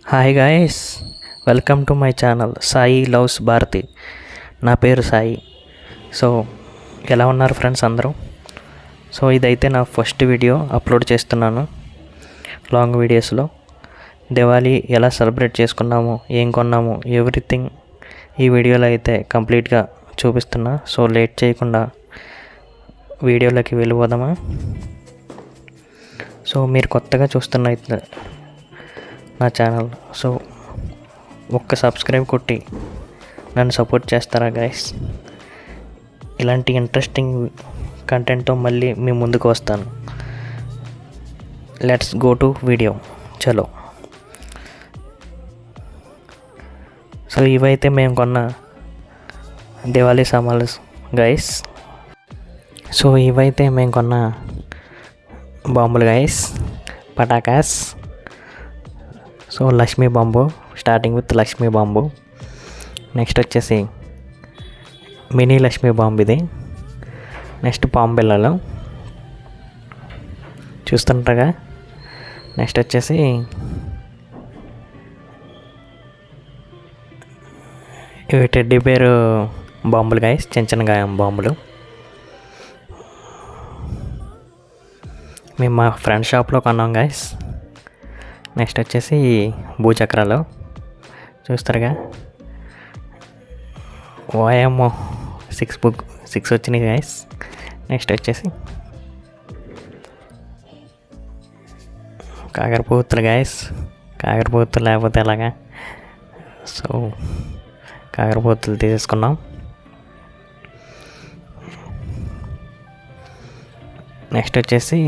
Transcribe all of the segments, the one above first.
Hi guys, welcome to my channel Sai loves Bharathi. నా పేరు Sai. So ఎలా ఉన్నారు ఫ్రెండ్స్ అందరూ? సో ఇదైతే నా ఫస్ట్ వీడియో అప్లోడ్ చేస్తున్నాను లాంగ్ వీడియోస్లో. దివాళీ ఎలా సెలబ్రేట్ చేసుకున్నాము, ఏం కొన్నాము, ఎవ్రీథింగ్ ఈ వీడియోలో అయితే కంప్లీట్గా చూపిస్తున్నా. సో లేట్ చేయకుండా వీడియోలోకి వెళ్ళిపోదామా? సో మీరు కొత్తగా చూస్తున్న నా ఛానల్, సో ఒక్క సబ్స్క్రైబ్ కొట్టి నన్ను సపోర్ట్ చేస్తారా గైస్? ఇలాంటి ఇంట్రెస్టింగ్ కంటెంట్తో మళ్ళీ మీ ముందుకు వస్తాను. Let's go to video. చలో. సో ఇవైతే మేము కొన్న దివాళీ సామాన్లు గైస్. సో ఇవైతే మేము కొన్న బాంబులు గైస్, పటాకాస్. So Lakshmi bomb, starting with Lakshmi bomb. Next వచ్చేసి మినీ లక్ష్మీ బాంబు ఇది. నెక్స్ట్ పాంబిళ్ళలు చూస్తుంటారుగా. నెక్స్ట్ వచ్చేసి ఇవి టెడ్డీ బేరు బాంబులు గాయస్, చిన్న చిన్న గాయం బాంబులు. మేము మా ఫ్రెండ్ షాప్లో కొన్నాం గాయస్. నెక్స్ట్ వచ్చేసి భూచక్రాలు చూస్తారుగా. ఓఎంఓ 6 వచ్చినాయి గాయస్. నెక్స్ట్ వచ్చేసి కాకరపువ్వుతులు గాయస్. కాకరపువ్వుతులు లేకపోతే ఎలాగా? సో కాకరపువ్వుతులు తీసేసుకున్నాం. నెక్స్ట్ వచ్చేసి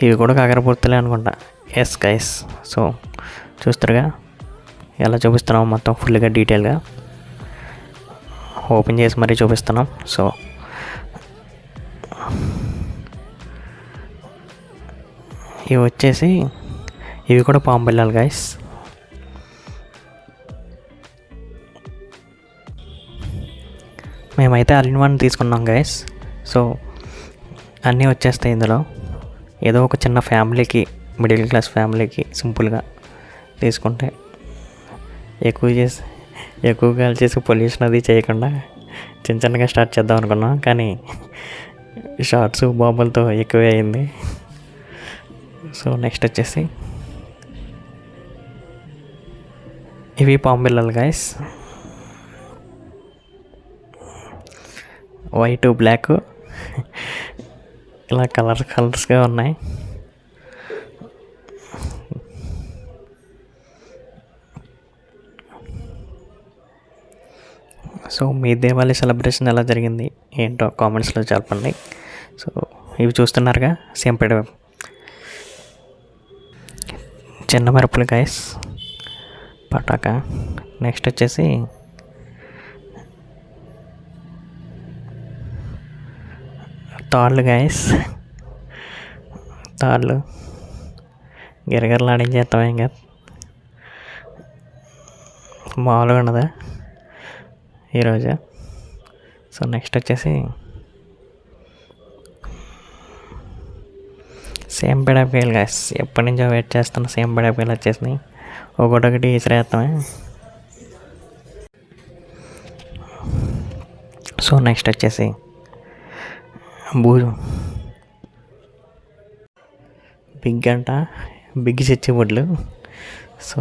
ఇవి కూడా కాకరపువ్వుతులే అనుకుంటా. Yes guys. సో చూస్తారుగా ఎలా చూపిస్తున్నాం మొత్తం ఫుల్గా డీటెయిల్గా ఓపెన్ చేసి మరీ చూపిస్తున్నాం. సో ఇవి వచ్చేసి ఇవి కూడా పాము బిళ్ళలు గైస్. మేమైతే ఆల్-ఇన్-వన్ తీసుకున్నాం గైస్. సో అన్నీ వచ్చేస్తాయి ఇందులో. ఏదో ఒక చిన్న ఫ్యామిలీకి, మిడిల్ క్లాస్ ఫ్యామిలీకి సింపుల్గా తీసుకుంటే ఎక్కువగా చేసి పొల్యూషన్ అది చేయకుండా చిన్న చిన్నగా స్టార్ట్ చేద్దాం అనుకున్నాం. కానీ షార్ట్స్ బాంబులతో ఎక్కువే అయింది. సో నెక్స్ట్ వచ్చేసి ఇవి పాము బిళ్ళలు గైస్. వైట్, బ్లాక్ ఇలా కలర్స్గా ఉన్నాయి. సో మీ దీపావళి సెలబ్రేషన్ ఎలా జరిగింది ఏంటో కామెంట్స్లో చెప్పండి. సో ఇవి చూస్తున్నారుగా, సేంపేడ చిన్న మిరపలు గైస్, పటాకా. నెక్స్ట్ వచ్చేసి తాళ్ళు గైస్. తాళ్ళు గిరగిరలు ఆడించేస్తాం ఇంకా మామూలుగా ఉన్నదా ఈరోజు. సో నెక్స్ట్ వచ్చేసి సేమ్ పిడాపికాయలు గైస్. ఎప్పటి నుంచో వెయిట్ చేస్తున్న సేమ్ పిడాపికాయలు వచ్చేసినాయి. ఒకటి ఇసిరేస్తామే. సో నెక్స్ట్ వచ్చేసి బిగ్ చిచ్చుబుడ్లు. సో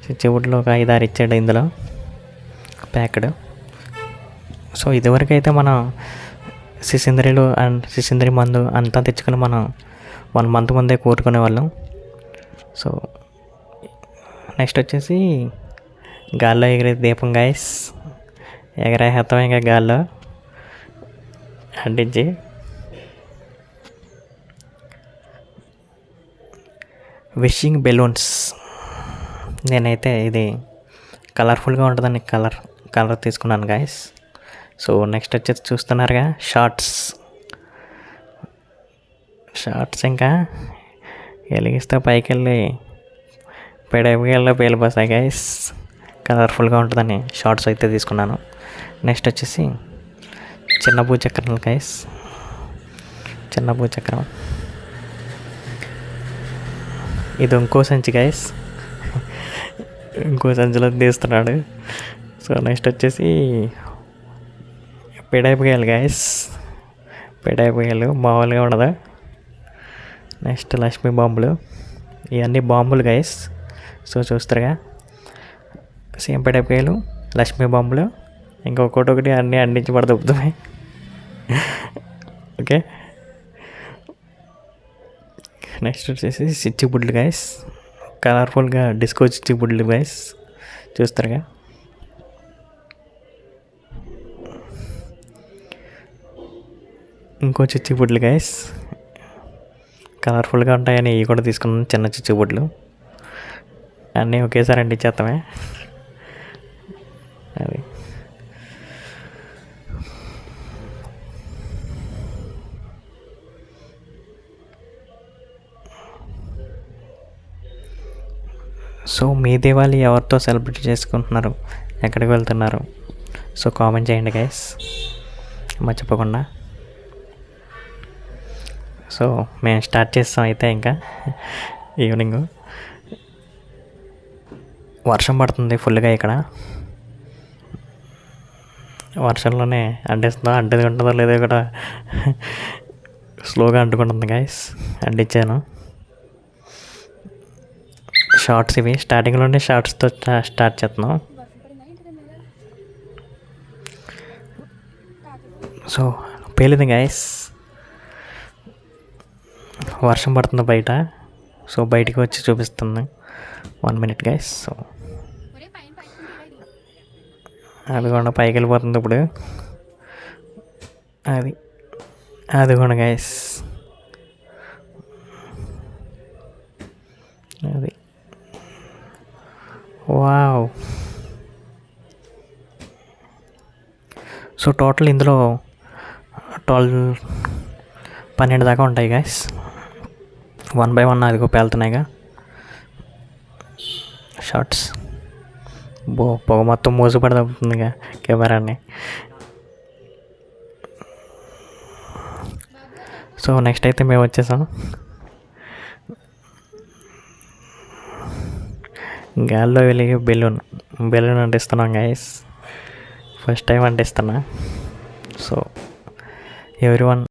చిచ్చుబుడ్లు ఒక 5-6 ఇచ్చాడు ఇందులో ప్యాకెడ్. సో ఇదివరకు అయితే మనం సిసింద్రీలు అండ్ సిసింద్రీ మందు అంతా తెచ్చుకొని మనం 1 మంత్ ముందే కూరుకునే వాళ్ళం. సో నెక్స్ట్ వచ్చేసి గాల్లో ఎగిరే దీపం గైస్. ఎగరేస్తాం ఇంకా గాల్లో అంటించి. Wishing balloons. నేనైతే ఇది కలర్ఫుల్గా ఉంటుందని కలర్ తీసుకున్నాను గైస్. సో నెక్స్ట్ వచ్చేసి చూస్తున్నారుగా షార్ట్స్ ఇంకా వెలిగిస్తే పైకి వెళ్ళి పెడవిలో పేలిపోతాయి గైస్. కలర్ఫుల్గా ఉంటుందని షార్ట్స్ అయితే తీసుకున్నాను. నెక్స్ట్ వచ్చేసి చిన్న భూచక్రాలు గైస్. చిన్న భూచక్రం ఇది ఇంకో సంచి గైస్, ఇంకో సంచిలో తీస్తున్నాడు. సో నెక్స్ట్ వచ్చేసి పిడాయిపోయాలి గైస్, పిడాయిపోయాలు మామూలుగా ఉండదు. నెక్స్ట్ లక్ష్మీ బాంబులు, ఇవన్నీ బాంబులు గైస్. సో చూస్తారుగా, సేమ్ పిడాయిపోయాలు, లక్ష్మీ బాంబులు, ఇంకొకటి అన్నీ అందించి పడుతున్నాయి. ఓకే, నెక్స్ట్ వచ్చేసి చిచ్చుబుడ్లు గైస్, కలర్ఫుల్గా డిస్కో చిచ్చుబుడ్లు గైస్, చూస్తారుగా. ఇంకో చిచ్చుబుడ్లు గైస్, కలర్ఫుల్గా ఉంటాయని ఇవి కూడా తీసుకున్నాను, చిన్న చిచ్చుబుడ్లు. అన్నీ ఒకేసారి అంటించేస్తామే. అది సో మీ దీపావళి ఎవరితో సెలబ్రేట్ చేసుకుంటున్నారు, ఎక్కడికి వెళ్తున్నారు? సో కామెంట్ చేయండి గైస్ మర్చిపోకుండా. సో మేము స్టార్ట్ చేస్తాం అయితే. ఇంకా ఈవినింగ్ వర్షం పడుతుంది ఫుల్గా ఇక్కడ. వర్షంలోనే అంటిస్తుందో అంటుకుంటుందో లేదో కూడా స్లోగా అంటుకుంటుంది గైస్. అంటించాను. షార్ట్స్ ఇవి, స్టార్టింగ్లోనే షార్ట్స్తో స్టార్ట్ చేస్తున్నాం. సో పేలింది గైస్, వర్షం పడుతుంది బయట. సో బయటికి వచ్చి చూపిస్తుంది. 1 minute గైస్. సో అది కూడా పైకి వెళ్ళిపోతుంది ఇప్పుడు. అది కూడా గైస్, అది వావ్. సో టోటల్ ఇందులో 12 దాకా ఉంటాయి గైస్. 1 by 1 అదిగో పేలుతున్నాయిగా షార్ట్స్. పొగ మొత్తం మూసిపడుతుందిగా కెమెరాని. సో నెక్స్ట్ అయితే మేము వచ్చేసాం. గాల్లో వెలిగి బెలూన్ అంటిస్తున్నాం గైస్. ఫస్ట్ టైం అంటిస్తున్నా. So everyone